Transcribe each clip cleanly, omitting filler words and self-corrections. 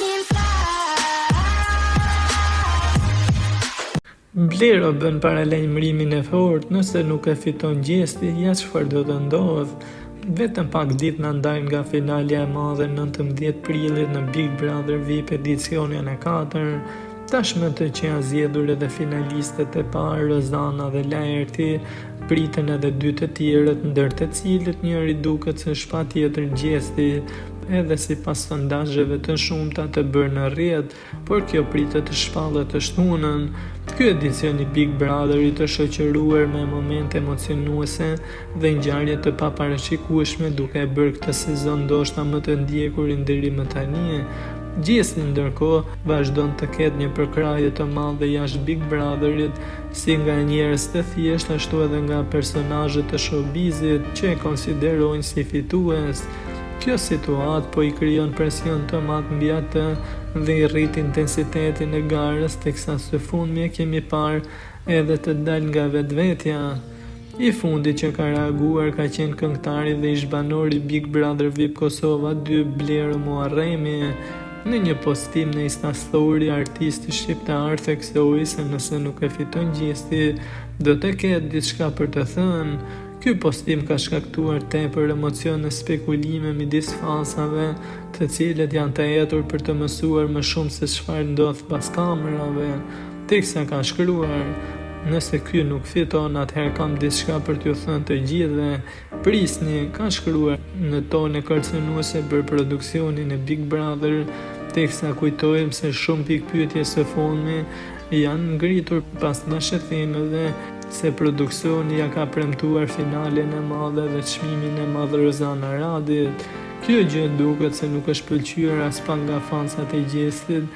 can fly. Vlera bën paralajmërimin e fortë, nëse nuk e fiton gjesti, ja çfarë do të ndodh. Vetëm pak ditë na ndajnë nga finalja e madhe 19 prillit në Big Brother VIP edicionin e 4. Tashmë të që janë zgjedhur edhe finalistët e parë, Rozana dhe Laerti, priten edhe 2 të tjerët, ndër të cilët njëri duket se është patjetër gjesti, edhe sipas sondazheve të shumta të bërë në rrjet, por kjo pritet të shpallet të shtunën. Ky edicion i Big Brotherit është shoqëruar me momente emocionuese dhe ngjarje të paparashikueshme, duke e bërë këtë sezon ndoshta më të ndjekurin deri më tani. Gjesti ndërkohë vazhdon të ketë një përkrahje të madhe jashtë Big Brotherit, si nga njerëz të thjeshtë ashtu edhe nga personazhet të showbizit që e konsiderojnë si fitues. Kjo situatë po i krijon presion të madh mbi atë dhe i rrit intensitetin e garës, teksa së fundmi e kemi parë edhe të dal nga vetvetja. I fundi që ka reaguar ka qenë këngëtari dhe ish-banori Big Brother VIP Kosova 2 Blerë Muharremi. Në një postim në Instastory, artisti shqiptar theksoi se nëse nuk e fiton gjesti, do të ketë diçka për të thënë. Ky postim ka shkaktuar tepër emocione, spekulime midis fansave, të cilët janë të etur për të mësuar më shumë se çfarë ndodh pas kamerave. Teksa ka shkruar: "Nëse ky nuk fiton, atëherë kam diçka për t'ju thënë të gjithëve. Prisni", ka shkruar në tonë kërcënuese për produksionin e Big Brother, teksa kujtojmë se shumë pikpyetje së fundmi janë ngritur pas dashëthimeve se produksioni ja ka premtuar finalen e madhe dhe çmimin e madh Rozana Radit. Kjo gjë duket se nuk është pëlqyer as pak nga fansat e gjestit,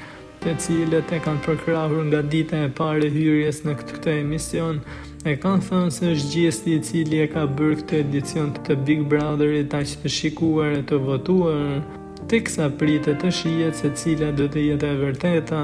të cilët e kanë përkrahur nga dita e parë e hyrjes në këtë emision. E kanë thënë se është gjesti i cili e ka bërë këtë edicion të Big Brotherit aq të shikuar e të votuar, teksa pritet të shihet se cila do të jetë e vërteta.